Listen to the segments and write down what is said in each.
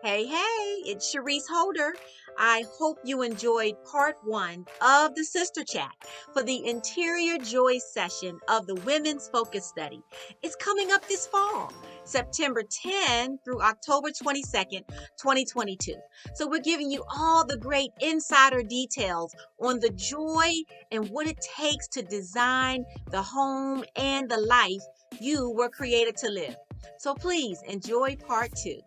Hey, it's Sharice Holder. I hope you enjoyed part one of the Sister Chat for the Interior Joy session of the Women's Focus Study. It's coming up this fall, September 10 through October 22nd, 2022. So we're giving you all the great insider details on the joy and what it takes to design the home and the life you were created to live. So please enjoy part two.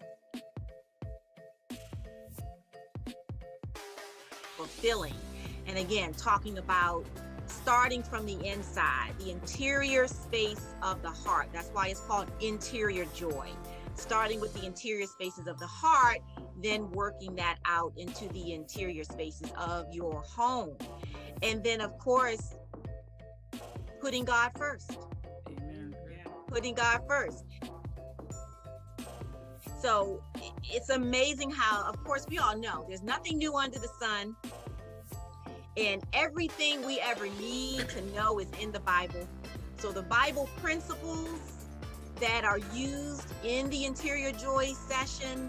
Fulfilling. And again, talking about starting from the inside, the interior space of the heart. That's why it's called interior joy. Starting with the interior spaces of the heart, then working that out into the interior spaces of your home. And then, of course, putting God first. Amen. Yeah. Putting God first. So it's amazing how, of course, we all know there's nothing new under the sun. And everything we ever need to know is in the Bible. So the Bible principles that are used in the Interior Joy session,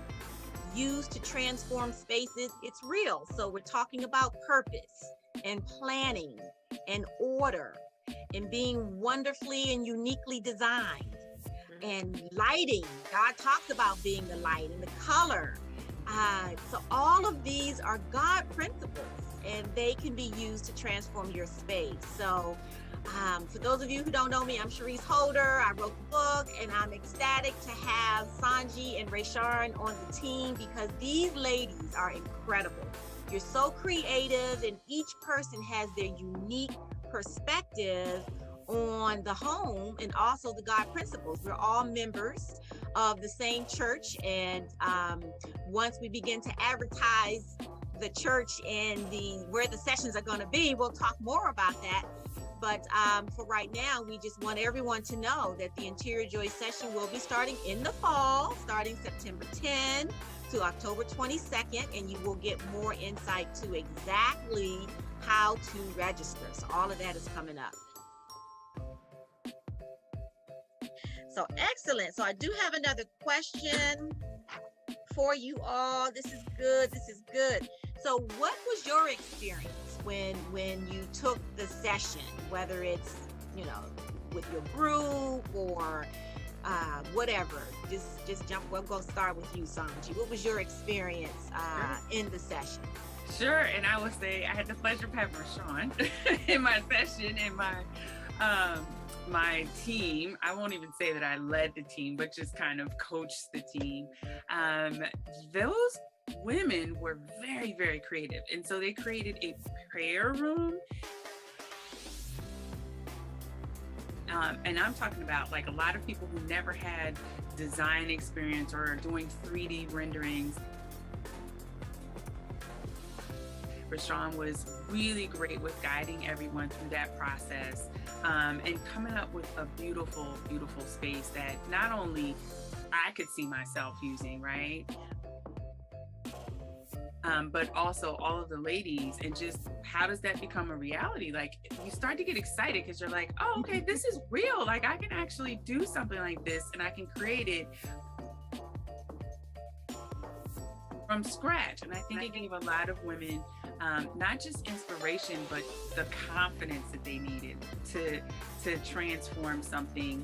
used to transform spaces, it's real. So we're talking about purpose and planning and order and being wonderfully and uniquely designed. And lighting, God talks about being the light and the color. So all of these are God principles, and they can be used to transform your space. So for those of you who don't know me, I'm Sharice Holder. I wrote the book, and I'm ecstatic to have Sanji and Rayshawn on the team because these ladies are incredible. You're so creative, and each person has their unique perspective on the home and also the God principles. We're all members of the same church, and once we begin to advertise the church and where the sessions are going to be, we'll talk more about that. But for right now, we just want everyone to know that the Interior Joy session will be starting in the fall, starting September 10 to October 22nd, and you will get more insight to exactly how to register. So all of that is coming up. So excellent. So I do have another question for you all. This is good. So what was your experience when you took the session, whether it's, with your group or whatever? Just jump. We'll go start with you, Sanji. What was your experience in the session? Sure. And I would say I had the pleasure of having Rashawn in my session, in my team. I won't even say that I led the team, but just kind of coached the team. Those women were very, very creative. And so they created a prayer room. And I'm talking about like a lot of people who never had design experience or doing 3D renderings. Rashawn was really great with guiding everyone through that process and coming up with a beautiful, beautiful space that not only I could see myself using, right? But also all of the ladies, and just how does that become a reality? Like you start to get excited because you're like, oh, okay, this is real. Like I can actually do something like this and I can create it from scratch. And I think it gave a lot of women not just inspiration, but the confidence that they needed to transform something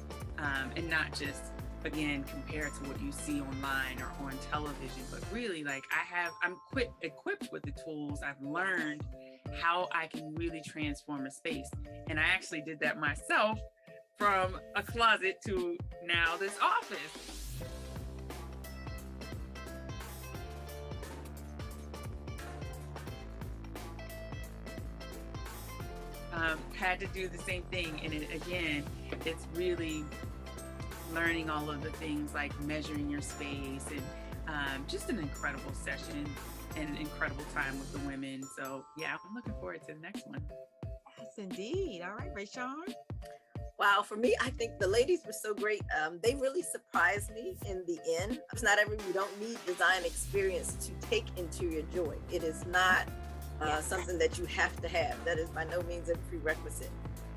and not just, again, compare it to what you see online or on television, but really like I'm equipped with the tools. I've learned how I can really transform a space. And I actually did that myself from a closet to now this office. Had to do the same thing. And it's really learning all of the things like measuring your space and just an incredible session and an incredible time with the women. So yeah, I'm looking forward to the next one. Yes, indeed. All right, Rayshawn. Wow, for me, I think the ladies were so great. They really surprised me in the end. It's not we don't need design experience to take Interior Joy. It is not something that you have to have. That is by no means a prerequisite.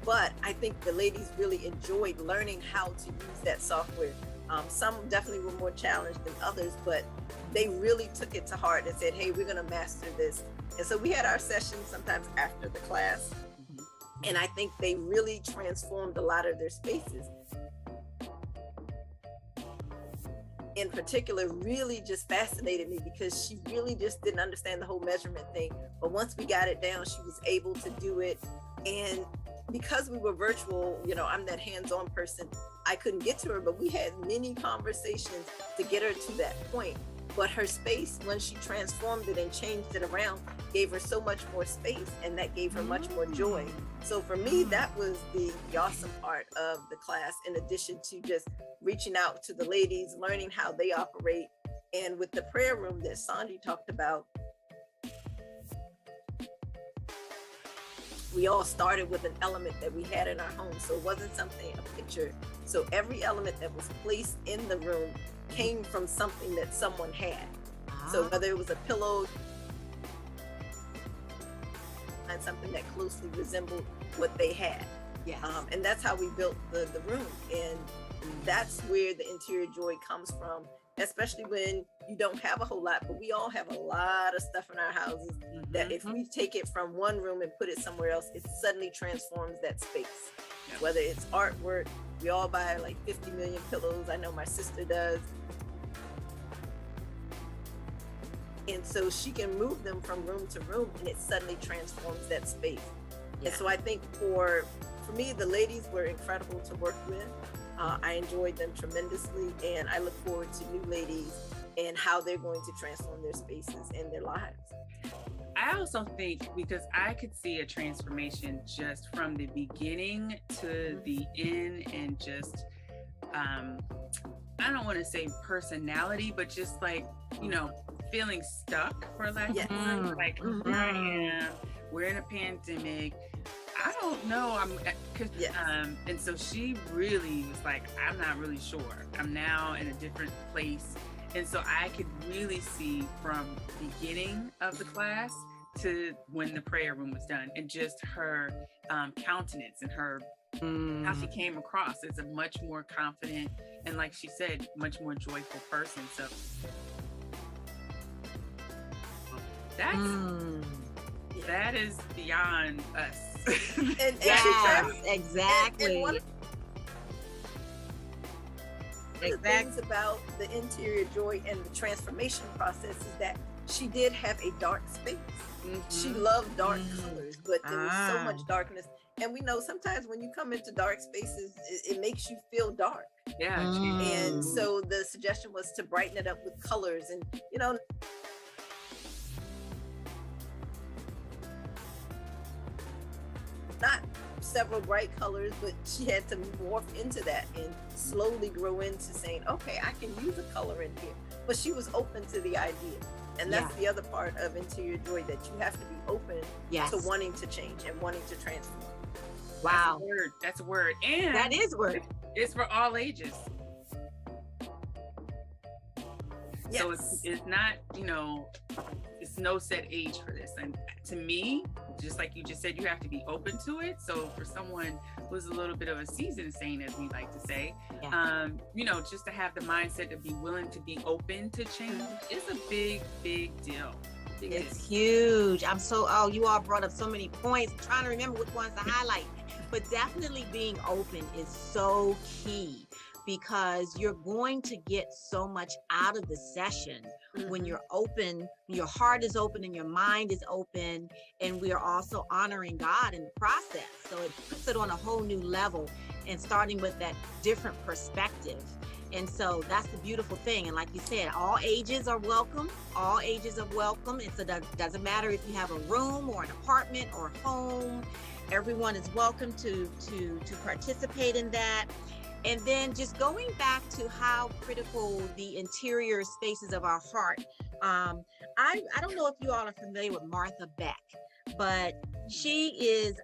But I think the ladies really enjoyed learning how to use that software. Some definitely were more challenged than others, but they really took it to heart and said, hey, we're going to master this. And so we had our sessions sometimes after the class. And I think they really transformed a lot of their spaces. In particular, really just fascinated me because she really just didn't understand the whole measurement thing. But once we got it down, she was able to do it. And because we were virtual, you know, I'm that hands-on person, I couldn't get to her, but we had many conversations to get her to that point. But her space, when she transformed it and changed it around, gave her so much more space, and that gave her much more joy. So for me, that was the awesome part of the class, in addition to just reaching out to the ladies, learning how they operate. And with the prayer room that Sandy talked about, we all started with an element that we had in our home. So it wasn't something, a picture. So every element that was placed in the room came from something that someone had. So whether it was a pillow and something that closely resembled what they had. Yes. And that's how we built the room. And that's where the interior joy comes from, especially when you don't have a whole lot, but we all have a lot of stuff in our houses that if we take it from one room and put it somewhere else, it suddenly transforms that space. Yep. Whether it's artwork, we all buy like 50 million pillows. I know my sister does. And so she can move them from room to room and it suddenly transforms that space. Yeah. And so I think for me, the ladies were incredible to work with. I enjoyed them tremendously, and I look forward to new ladies and how they're going to transform their spaces and their lives. I also think, because I could see a transformation just from the beginning to the end, and just I don't want to say personality, but just like, you know, feeling stuck, for lack of words. Like, here I am, we're in a pandemic, I don't know, and so she really was like, I'm not really sure, I'm now in a different place. And so I could really see from the beginning of the class to when the prayer room was done, and just her countenance and her how she came across as a much more confident and, like she said, much more joyful person. So that is beyond us. And yes, exactly. And the things about the interior joy and the transformation process is that she did have a dark space. She loved dark colors, but there was so much darkness. And we know sometimes when you come into dark spaces, it makes you feel dark. Yeah. And so the suggestion was to brighten it up with colors, and, you know, not several bright colors, but she had to morph into that and slowly grow into saying, okay, I can use a color in here. But she was open to the idea. And that's the other part of interior joy, that you have to be open to wanting to change and wanting to transform. Wow. That's a word. And that is word. It's for all ages. Yes. So it's not, you know, it's no set age for this. And to me, just like you just said, you have to be open to it. So for someone who's a little bit of a seasoned saint, as we like to say, you know, just to have the mindset to be willing to be open to change is a big, big deal. It's huge. You all brought up so many points. I'm trying to remember which ones to highlight, but definitely being open is so key, because you're going to get so much out of the session when you're open, your heart is open and your mind is open, and we are also honoring God in the process. So it puts it on a whole new level, and starting with that different perspective. And so that's the beautiful thing. And like you said, all ages are welcome. All ages are welcome. It doesn't matter if you have a room or an apartment or a home. Everyone is welcome to participate in that. And then just going back to how critical the interior spaces of our heart. I don't know if you all are familiar with Martha Beck, but she is,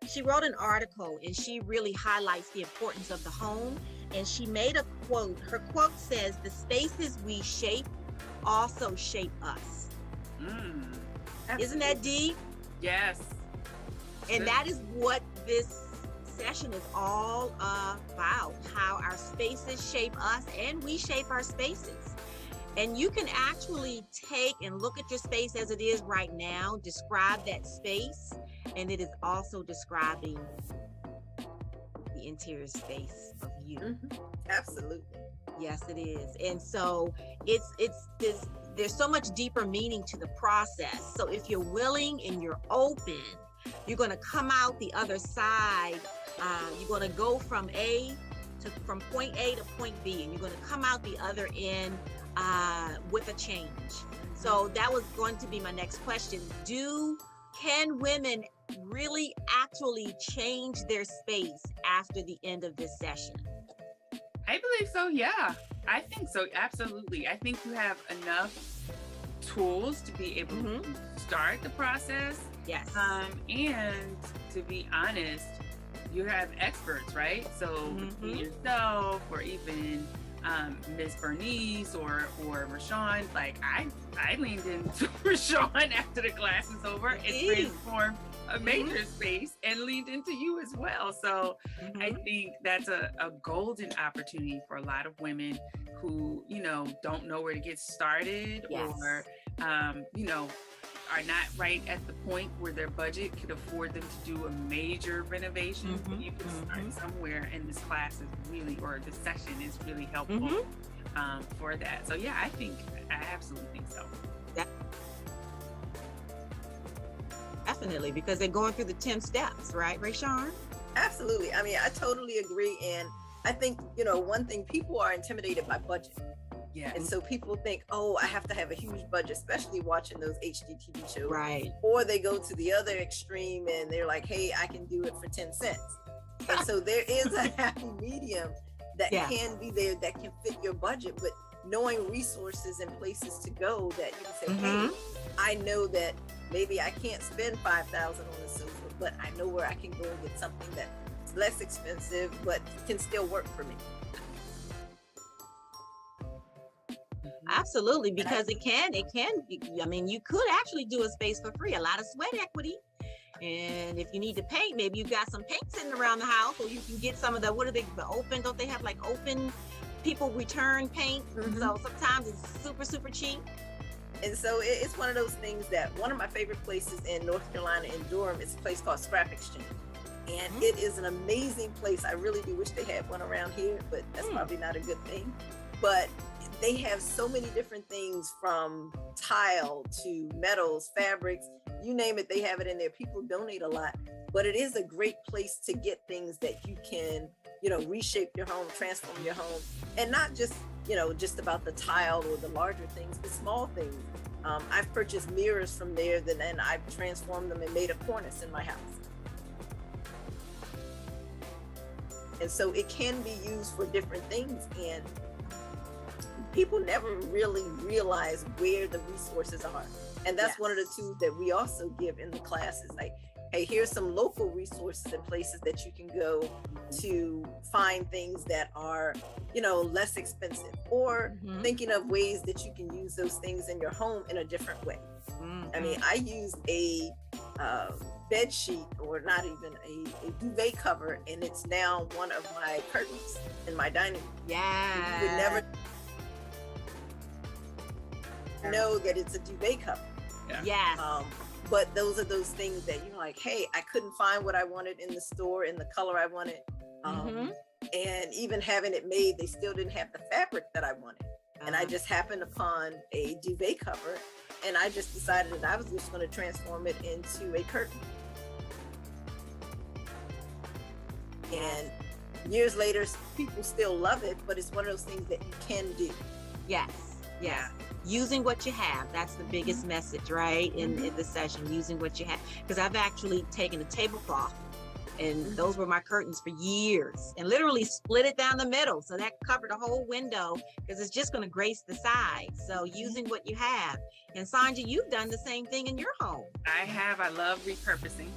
she wrote an article and she really highlights the importance of the home. And she made a quote. Her quote says, "The spaces we shape also shape us." Isn't that deep? Yes. And that is what this session is all about how our spaces shape us and we shape our spaces. And you can actually take and look at your space as it is right now, describe that space, and it is also describing the interior space of you. Mm-hmm. Absolutely. Yes, it is. And so there's so much deeper meaning to the process. So if you're willing and you're open, you're going to come out the other side. You're going to go from point A to point B, and you're going to come out the other end with a change. So that was going to be my next question. Can women really actually change their space after the end of this session? I believe so. Yeah, I think so. Absolutely. I think you have enough tools to be able to start the process. Yes. And to be honest, you have experts, right? So between yourself or even Miss Bernice or Rashawn, like I leaned into Rashawn after the class is over and transformed a major space and leaned into you as well. So I think that's a golden opportunity for a lot of women who, don't know where to get started or, are not right at the point where their budget could afford them to do a major renovation. You can start somewhere, and this class is really, or this session is really helpful for that. So yeah, I absolutely think so. Definitely, because they're going through the 10 steps, right, Rashawn? Absolutely. I mean, I totally agree. And I think, one thing, people are intimidated by budget. Yeah. And so people think, oh, I have to have a huge budget, especially watching those HGTV shows. Right. Or they go to the other extreme and they're like, hey, I can do it for 10 cents. And so there is a happy medium that can be there, that can fit your budget, but knowing resources and places to go that you can say, hey, I know that maybe I can't spend $5,000 on a sofa, but I know where I can go and get something that's less expensive, but can still work for me. Absolutely, because it can, I mean, you could actually do a space for free, a lot of sweat equity. And if you need to paint, maybe you've got some paint sitting around the house, or you can get some of the don't they have like open people return paint? So sometimes it's super, super cheap. And so it's one of those things that one of my favorite places in North Carolina, in Durham, is a place called Scrap Exchange. And it is an amazing place. I really do wish they had one around here, but that's probably not a good thing. But they have so many different things, from tile to metals, fabrics, you name it, they have it in there. People donate a lot, but it is a great place to get things that you can, reshape your home, transform your home, and not just, just about the tile or the larger things, but small things. I've purchased mirrors from there, then I've transformed them and made a cornice in my house. And so it can be used for different things, and people never really realize where the resources are. And that's one of the tools that we also give in the classes. Like, hey, here's some local resources and places that you can go to find things that are, less expensive, or thinking of ways that you can use those things in your home in a different way. I mean, I used a bed sheet, or not even a duvet cover, and it's now one of my curtains in my dining room. Yeah. You would never know that it's a duvet cover. Yes. But those are those things that you're like, hey, I couldn't find what I wanted in the store in the color I wanted. And even having it made, they still didn't have the fabric that I wanted. And I just happened upon a duvet cover, and I just decided that I was just going to transform it into a curtain. And years later, people still love it, but it's one of those things that you can do. Yes. Using what you have, that's the biggest message, right? In the session, using what you have. Because I've actually taken a tablecloth, and those were my curtains for years, and literally split it down the middle, so that covered the whole window, because it's just going to grace the sides. So using what you have. And Sandra, you've done the same thing in your home. I have. I love repurposing.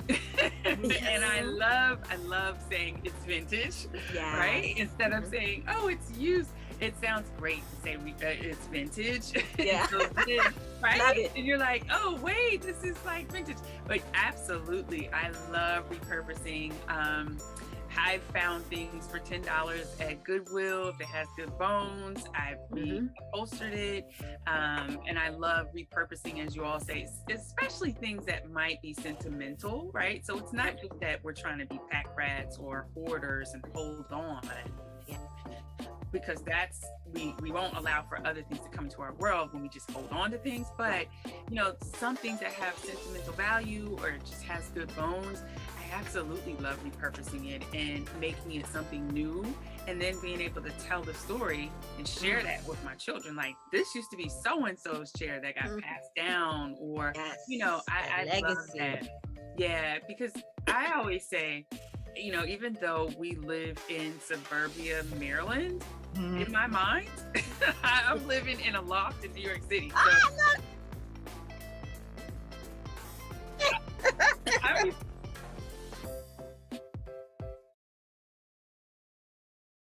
And I love saying it's vintage, right? Instead of saying, oh, it's used. It sounds great to say it's vintage. Yeah. So right? Love it. And you're like, oh, wait, this is like vintage. But absolutely, I love repurposing. I've found things for $10 at Goodwill if it has good bones. I've reupholstered it. And I love repurposing, as you all say, especially things that might be sentimental, right? So it's not just that we're trying to be pack rats or hoarders and hold on. Because that's we won't allow for other things to come into our world when we just hold on to things. But some things that have sentimental value or just has good bones, I absolutely love repurposing it and making it something new, and then being able to tell the story and share that with my children. Like, this used to be so and so's chair that got passed down, or I love that. Yeah, because I always say, even though we live in suburbia Maryland, in my mind, I'm living in a loft in New York City. So